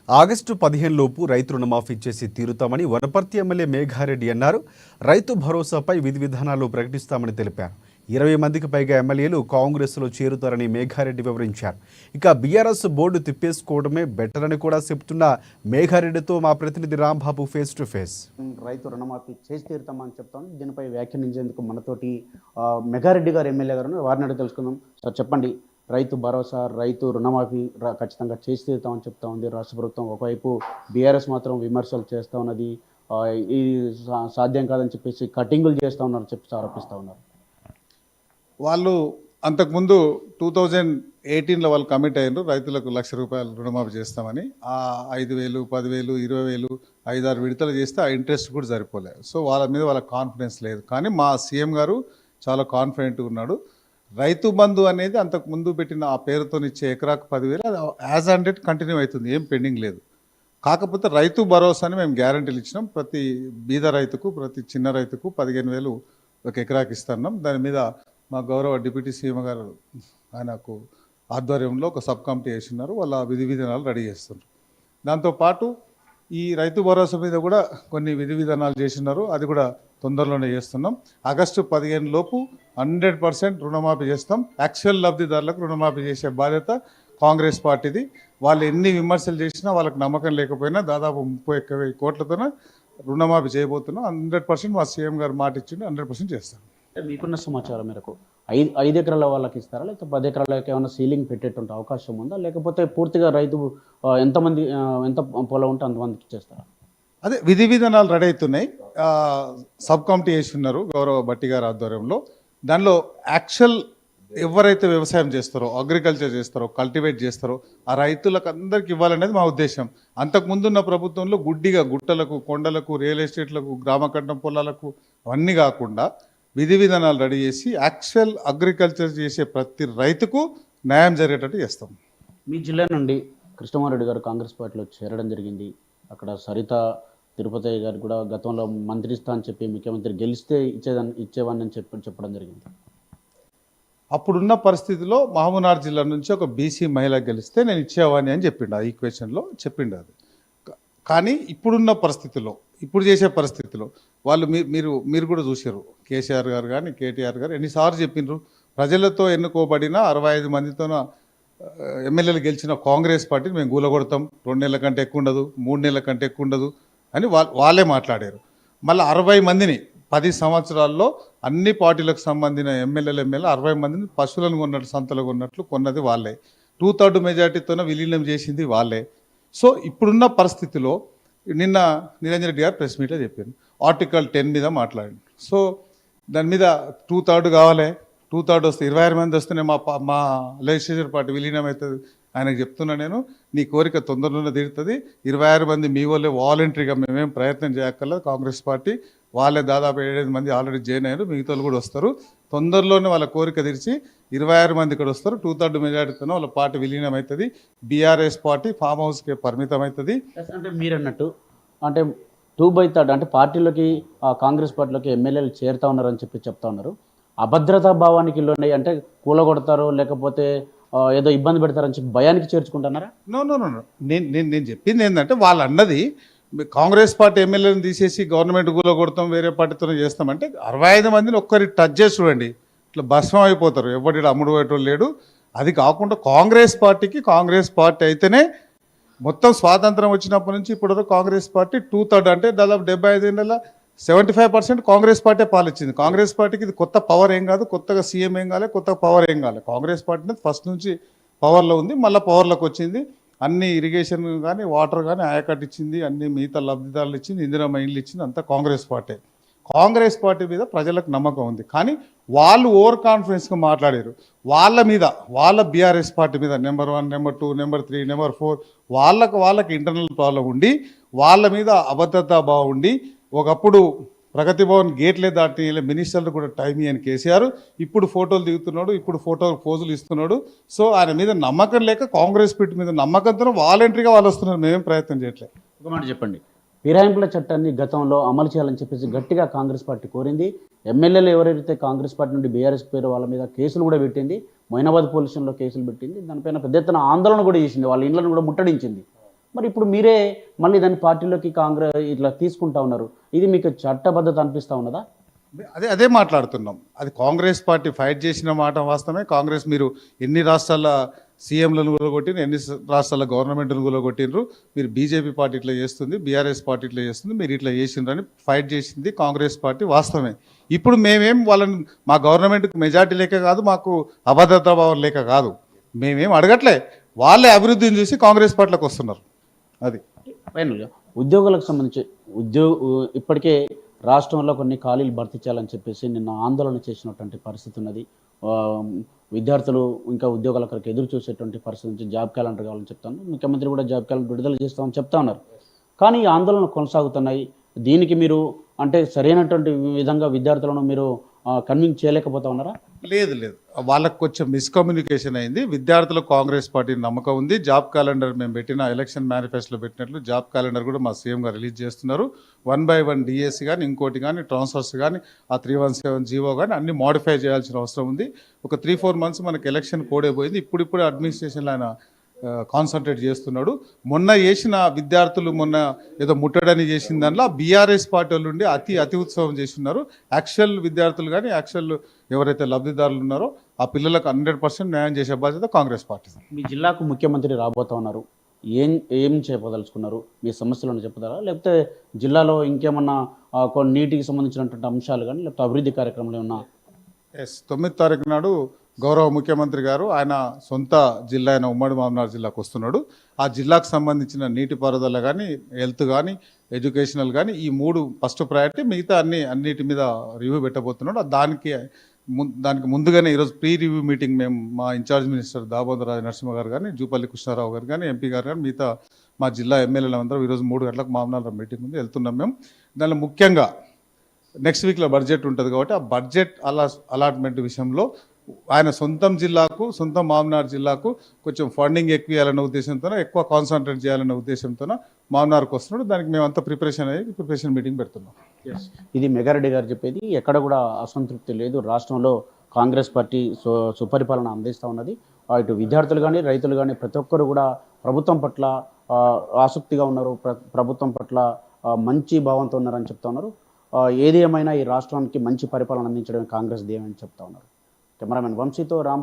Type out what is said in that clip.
August 15 లోపు రైతు రుణమాఫీ చేసి తీరుతామని వనపర్తి ఎమ్మెల్యే మేఘారెడ్డి అన్నారు. రైతు భరోసాపై విధి విధానాలు ప్రకటిస్తామని తెలిపారు. 20 మందికి పైగా ఎమ్మెల్యేలు కాంగ్రెస్లో చేరుతారని మేఘారెడ్డి వివరించారు. ఇక బీఆర్ఎస్ బోర్డు తిప్పేసుకోవడమే బెటర్ అని కూడా చెప్తున్న మేఘారెడ్డితో మా ప్రతినిధి రాంబాబు ఫేస్ టు ఫేస్. రైతు రుణమాఫీ చేసి తీరుతామని చెప్తాను. దీనిపై వ్యాఖ్యానించేందుకు మనతోటి మెగారెడ్డి గారు ఎమ్మెల్యే గారు వారిని అడిగి తెలుసుకుందాం. సార్ చెప్పండి, రైతు భరోసా, రైతు రుణమాఫీ ఖచ్చితంగా చేసి తీరుతామని చెప్తా ఉంది రాష్ట్ర ప్రభుత్వం. ఒకవైపు బీఆర్ఎస్ మాత్రం విమర్శలు చేస్తూ ఉన్నది, ఇది సాధ్యం కాదని చెప్పేసి కటింగులు చేస్తూ ఉన్నారు చెప్పి ఆరోపిస్తూ ఉన్నారు. వాళ్ళు అంతకుముందు 2018లో వాళ్ళు కమిట్ అయ్యారు, రైతులకు ₹1,00,000 రుణమాఫీ చేస్తామని. ఆ 5,000, 10,000, 20,000 5-6 విడతలు చేస్తే ఆ ఇంట్రెస్ట్ కూడా సరిపోలేదు. సో వాళ్ళ మీద వాళ్ళకి కాన్ఫిడెన్స్ లేదు. కానీ మా సీఎం గారు చాలా కాన్ఫిడెంట్గా ఉన్నాడు. రైతు బంధు అనేది అంతకు ముందు పెట్టిన ఆ పేరుతో ఇచ్చే ఎకరాకు 10,000 అది యాజ్ ఆన్ డేట్ కంటిన్యూ అవుతుంది, ఏం పెండింగ్ లేదు. కాకపోతే రైతు భరోసాని మేము గ్యారంటీలు ఇచ్చినాం. ప్రతి బీద రైతుకు, ప్రతి చిన్న రైతుకు 15,000 ఒక ఎకరాకి ఇస్తున్నాం. దాని మీద మా గౌరవ డిప్యూటీ సీఎం గారు ఆయనకు ఆధ్వర్యంలో ఒక సబ్ కమిటీ వేస్తున్నారు. వాళ్ళ విధి విధానాలు రెడీ చేస్తున్నారు. దాంతోపాటు ఈ రైతు భరోసా మీద కూడా కొన్ని విధి విధానాలు చేస్తున్నారు, అది కూడా తొందరలోనే చేస్తున్నాం. ఆగస్టు 15 లోపు 100% రుణమాఫీ చేస్తాం. యాక్చువల్ లబ్ధిదారులకు రుణమాఫీ చేసే బాధ్యత కాంగ్రెస్ పార్టీది. వాళ్ళు ఎన్ని విమర్శలు చేసినా, వాళ్ళకి నమ్మకం లేకపోయినా దాదాపు 31,000 కోట్లతోనే రుణమాఫీ చేయబోతున్నాం. 100% మా సీఎం గారు మాట ఇచ్చిండు, 100% చేస్తాం. మీకున్న సమాచారం మేరకు 5 ఎకరాల వాళ్ళకి ఇస్తారా, లేకపోతే 10 ఎకరాలకి ఏమైనా సీలింగ్ పెట్టేటువంటి అవకాశం ఉందా, లేకపోతే పూర్తిగా రైతు ఎంత పొలం ఉంటే అంతమందికి ఇచ్చేస్తారా? అదే విధి విధానాలు రెడీ అవుతున్నాయి. సబ్ కమిటీ వేసి ఉన్నారు గౌరవ భట్టి గారి ఆధ్వర్యంలో. దానిలో యాక్చువల్ ఎవరైతే వ్యవసాయం చేస్తారో, అగ్రికల్చర్ చేస్తారో, కల్టివేట్ చేస్తారో ఆ రైతులకు అందరికి ఇవ్వాలనేది మా ఉద్దేశం. అంతకుముందున్న ప్రభుత్వంలో గుడ్డిగా గుట్టలకు, కొండలకు, రియల్ ఎస్టేట్లకు, గ్రామకట్టం పొలాలకు అవన్నీ కాకుండా విధి విధానాలు రెడీ చేసి యాక్చువల్ అగ్రికల్చర్ చేసే ప్రతి రైతుకు న్యాయం జరిగేటట్టు చేస్తాం. మీ జిల్లా నుండి కృష్ణమారెడ్డి గారు కాంగ్రెస్ పార్టీలో చేరడం జరిగింది. అక్కడ సరిత తిరుపతి గారు కూడా గతంలో మంత్రి ఇస్తా అని చెప్పి ముఖ్యమంత్రి గెలిస్తే ఇచ్చేవాడిని అని చెప్పడం జరిగింది. అప్పుడున్న పరిస్థితిలో మహబూబ్నగర్ జిల్లా నుంచి ఒక బీసీ మహిళ గెలిస్తే నేను ఇచ్చేవాడిని అని చెప్పిండు, ఆ ఈక్వేషన్లో చెప్పిండు అది. కానీ ఇప్పుడున్న పరిస్థితిలో, ఇప్పుడు చేసే పరిస్థితిలో వాళ్ళు మీరు కూడా చూసారు. కేసీఆర్ గారు కానీ కేటీఆర్ గారు ఎన్నిసార్లు చెప్పిండ్రు, ప్రజలతో ఎన్నుకోబడిన 65 మందితో ఎమ్మెల్యేలు గెలిచిన కాంగ్రెస్ పార్టీని మేము గూలగొడతాం, 2 నెలల కంటే ఎక్కువ ఉండదు, 3 నెలల కంటే ఎక్కువ ఉండదు అని వాళ్ళే మాట్లాడారు. మళ్ళీ 60 మందిని 10 సంవత్సరాల్లో అన్ని పార్టీలకు సంబంధించిన ఎమ్మెల్యేలు 60 మందిని పశువులను కొన్నట్టు, సంతలు కొన్నట్లు కొన్నది వాళ్ళే. 2/3 మెజార్టీతోనే విలీనం చేసింది వాళ్ళే. సో ఇప్పుడున్న పరిస్థితిలో నిన్న నిరంజన్ రెడ్డి గారు ప్రెస్ మీట్లో చెప్పారు, ఆర్టికల్ 10 మీద మాట్లాడండి. సో దాని మీద 2/3 కావాలి. 2/3 వస్తే 26 మంది వస్తేనే మా లెజిస్లేచర్ పార్టీ విలీనం అవుతుంది. ఆయనకు చెప్తున్నా నేను, నీ కోరిక తొందరలోనే తీరుతుంది. 26 మంది మీ వాళ్ళే వాలంటరీగా, మేమేం ప్రయత్నం చేయక్కర్లేదు. కాంగ్రెస్ పార్టీ వాళ్ళే దాదాపు 7 మంది ఆల్రెడీ జాయిన్ అయ్యారు, మిగతాలు కూడా వస్తారు. తొందరలోనే వాళ్ళ కోరిక తీర్చి 26 మంది ఇక్కడ వస్తారు. 2/3 మెజార్టీతోనే వాళ్ళ పార్టీ విలీనం అవుతుంది. బీఆర్ఎస్ పార్టీ ఫామ్ హౌస్కి పరిమితం అవుతుంది. అంటే మీరు అన్నట్టు అంటే 2/3 అంటే పార్టీలోకి, కాంగ్రెస్ పార్టీలోకి ఎమ్మెల్యేలు చేరుతా ఉన్నారని చెప్పి చెప్తా ఉన్నారు. అభద్రతా భావానికి లోనే అంటే కూలగొడతారు, లేకపోతే ఏదో ఇబ్బంది పెడతారని చెప్పి భయానికి చేర్చుకుంటున్నారా? నో నేను చెప్పింది ఏంటంటే, వాళ్ళు అన్నది కాంగ్రెస్ పార్టీ ఎమ్మెల్యేలను తీసేసి గవర్నమెంట్ గులో కొడతాం, వేరే పార్టీతోనే చేస్తామంటే 65 మందిని ఒక్కరి టచ్ చేసి చూడండి, ఇట్లా భస్మం అయిపోతారు. ఎవరి అమ్ముడు పోయేటోళ్ళు లేడు. అది కాకుండా కాంగ్రెస్ పార్టీ అయితేనే మొత్తం స్వాతంత్రం వచ్చినప్పటి నుంచి ఇప్పుడు కాంగ్రెస్ పార్టీ 2/3 అంటే దాదాపు 75 ఏళ్ళ 75% కాంగ్రెస్ పార్టీ పాలిచ్చింది. కాంగ్రెస్ పార్టీకి ఇది కొత్త పవర్ ఏం కాదు, కొత్తగా సీఎం ఏం కాలే, కొత్త పవర్ ఏం కాలే. కాంగ్రెస్ పార్టీ ఫస్ట్ నుంచి పవర్లో ఉంది, మళ్ళీ పవర్లోకి వచ్చింది. అన్ని ఇరిగేషన్ కానీ, వాటర్ కానీ ఆయకట్టు ఇచ్చింది, అన్ని మిగతా లబ్ధిదారులు ఇచ్చింది, ఇందిరమ్మ ఇండ్లు ఇచ్చింది, అంతా కాంగ్రెస్ పార్టీ. కాంగ్రెస్ పార్టీ మీద ప్రజలకు నమ్మకం ఉంది. కానీ వాళ్ళు ఓవర్ కాన్ఫిడెన్స్గా మాట్లాడారు. వాళ్ళ మీద, వాళ్ళ బీఆర్ఎస్ పార్టీ మీద నెంబర్ 1, నెంబర్ 2, నెంబర్ 3, నెంబర్ 4 వాళ్ళకి ఇంటర్నల్ ప్రాబ్లం ఉండి, వాళ్ళ మీద అభద్రతా భావం ఉండి, ఒకప్పుడు ప్రగతి భవన్ గేట్లే దాటి మినిస్టర్లు కూడా టైం ఇయ్యని కేసీఆర్ ఇప్పుడు ఫోటోలు దిగుతున్నాడు, ఇప్పుడు పోజులు ఇస్తున్నాడు. సో ఆయన మీద నమ్మకం లేక, కాంగ్రెస్ పార్టీ మీద నమ్మకంతో వాలంటరీగా వాళ్ళు వస్తున్నారు, మేమేం ప్రయత్నం చేయట్లేదు. ఒక మాట చెప్పండి, ఫిరాయింపుల చట్టాన్ని గతంలో అమలు చేయాలని చెప్పేసి గట్టిగా కాంగ్రెస్ పార్టీ కోరింది. ఎమ్మెల్యేలు ఎవరైతే కాంగ్రెస్ పార్టీ నుండి బీఆర్ఎస్ పేరు వాళ్ళ మీద కేసులు కూడా పెట్టింది. మొయినాబాద్ పోలీసుల్లో కేసులు పెట్టింది. దానిపైన పెద్ద ఎత్తున ఆందోళన కూడా చేసింది, వాళ్ళ ఇళ్లను కూడా ముట్టడించింది. మరి ఇప్పుడు మీరే మళ్ళీ దాన్ని పార్టీలోకి కాంగ్రెస్ ఇట్లా తీసుకుంటా ఉన్నారు. ఇది మీకు చట్టబద్ధత అనిపిస్తూ ఉన్నదా? అదే మాట్లాడుతున్నాం. అది కాంగ్రెస్ పార్టీ ఫైట్ చేసిన మాట వాస్తవమే. కాంగ్రెస్ మీరు ఎన్ని రాష్ట్రాల సీఎంలను కూలగొట్టిన, ఎన్ని రాష్ట్రాల గవర్నమెంట్ను కూలగొట్టినరు, మీరు బీజేపీ పార్టీ ఇట్లా చేస్తుంది, బీఆర్ఎస్ పార్టీ ఇట్లా చేస్తుంది, మీరు ఇట్లా చేసిండ్రని ఫైట్ చేసింది కాంగ్రెస్ పార్టీ వాస్తవమే. ఇప్పుడు మేమేం వాళ్ళని మా గవర్నమెంట్కి మెజార్టీ లేక కాదు, మాకు అభద్రతా భావం లేక కాదు, మేమేం అడగట్లే. వాళ్ళే అభివృద్ధిని చూసి కాంగ్రెస్ పార్టీలోకి వస్తున్నారు. అది ఫైనల్గా ఉద్యోగులకు సంబంధించి ఇప్పటికే రాష్ట్రంలో కొన్ని ఖాళీలు భర్తీ చేయాలని చెప్పేసి నిన్న ఆందోళన చేసినటువంటి పరిస్థితి ఉన్నది. ఆ, విద్యార్థులు ఇంకా ఉద్యోగాల కొరకు ఎదురు చూసేటువంటి పరిస్థితి నుంచి జాబ్ క్యాలెండర్ కావాలని చెప్తాను. ముఖ్యమంత్రి కూడా జాబ్ క్యాలెండర్ విడుదల చేస్తామని చెప్తా ఉన్నారు. కానీ ఈ ఆందోళనలు కొనసాగుతున్నాయి. దీనికి మీరు అంటే సరైనటువంటి విధంగా విద్యార్థులను మీరు కన్విన్స్ చేయలేకపోతా ఉన్నారా? లేదు, వాళ్ళకు కొంచెం మిస్కమ్యూనికేషన్ అయింది. విద్యార్థులకు కాంగ్రెస్ పార్టీ నమ్మకం ఉంది. జాబ్ క్యాలెండర్ మేము పెట్టిన ఎలక్షన్ మేనిఫెస్టోలో పెట్టినట్లు జాబ్ క్యాలెండర్ కూడా మా సీఎం గారు రిలీజ్ చేస్తున్నారు. 1/1 డిఎస్సి కానీ, ఇంకోటి కానీ, ట్రాన్స్ఫర్స్ కానీ, ఆ 317 జీవో కానీ అన్ని మోడిఫై చేయాల్సిన అవసరం ఉంది. ఒక 3-4 మంత్స్ మనకి ఎలక్షన్ కోడే పోయింది. ఇప్పుడు అడ్మినిస్ట్రేషన్లో ఆయన కాన్సన్ట్రేట్ చేస్తున్నాడు. మొన్న చేసిన విద్యార్థులు మొన్న ఏదో ముట్టడని చేసిన దాంట్లో బీఆర్ఎస్ పార్టీ వాళ్ళు ఉండి అతి ఉత్సవం చేస్తున్నారు. యాక్చువల్ విద్యార్థులు కానీ, యాక్చువల్ ఎవరైతే లబ్ధిదారులు ఉన్నారో ఆ పిల్లలకు 100% న్యాయం చేసే బాధ్యత కాంగ్రెస్ పార్టీ. మీ జిల్లాకు ముఖ్యమంత్రి రాబోతా ఉన్నారు. ఏం చేయదలుచుకున్నారు? మీ సమస్యలను చెప్తారా, లేకపోతే జిల్లాలో ఇంకేమన్నా కొన్ని నీటికి సంబంధించినటువంటి అంశాలు కానీ, లేకపోతే అభివృద్ధి కార్యక్రమాలు ఏమన్నా? 9వ తారీఖు నాడు గౌరవ ముఖ్యమంత్రి గారు ఆయన సొంత జిల్లా అయిన ఉమ్మడి మహబూబ్నగర్ జిల్లాకు వస్తున్నాడు. ఆ జిల్లాకు సంబంధించిన నీటిపారుదల కానీ, హెల్త్ కానీ, ఎడ్యుకేషనల్ కానీ, ఈ 3 ఫస్ట్ ప్రయారిటీ. మిగతా అన్నిటి మీద రివ్యూ పెట్టబోతున్నాడు. దానికి ముందుగానే ఈరోజు ప్రీ రివ్యూ మీటింగ్ మేము మా ఇన్ఛార్జ్ మినిస్టర్ దామోదర్ రాజ నరసింహ గారు కానీ, జూపల్లి కృష్ణారావు గారు కానీ, ఎంపీ గారు కానీ, మిగతా మా జిల్లా ఎమ్మెల్యేలు అందరూ ఈరోజు 3 గంటలకు మహబూబ్నగర్ మీటింగ్ ఉంది, వెళ్తున్నాం మేము. దానిలో ముఖ్యంగా నెక్స్ట్ వీక్లో బడ్జెట్ ఉంటుంది కాబట్టి ఆ బడ్జెట్ అలాట్మెంట్ విషయంలో ఆయన సొంతం మహబూబ్నగర్ జిల్లాకు కొంచెం ఫండింగ్ ఎక్కువ ఇవ్వాలన్న ఉద్దేశంతో, ఎక్కువ కాన్సన్ట్రేట్ చేయాలన్న ఉద్దేశంతో మహబూబ్నగర్కి వస్తున్నాడు. దానికి మేమంతా ప్రిపరేషన్ మీటింగ్ పెడుతున్నాం. ఇది మెగారెడ్డి గారు చెప్పేది. ఎక్కడ కూడా అసంతృప్తి లేదు. రాష్ట్రంలో కాంగ్రెస్ పార్టీ సుపరిపాలన అందిస్తూ ఉన్నది. ఇటు విద్యార్థులు కానీ, రైతులు కానీ ప్రతి ఒక్కరు కూడా ప్రభుత్వం పట్ల ఆసక్తిగా ఉన్నారు, ప్రభుత్వం పట్ల మంచి భావంతో ఉన్నారని చెప్తా ఉన్నారు. ఏది ఏమైనా ఈ రాష్ట్రానికి మంచి పరిపాలన అందించడమే కాంగ్రెస్ ధ్యేయం అని చెప్తా ఉన్నారు. కెమెరామెన్ వంశీతో రామ్.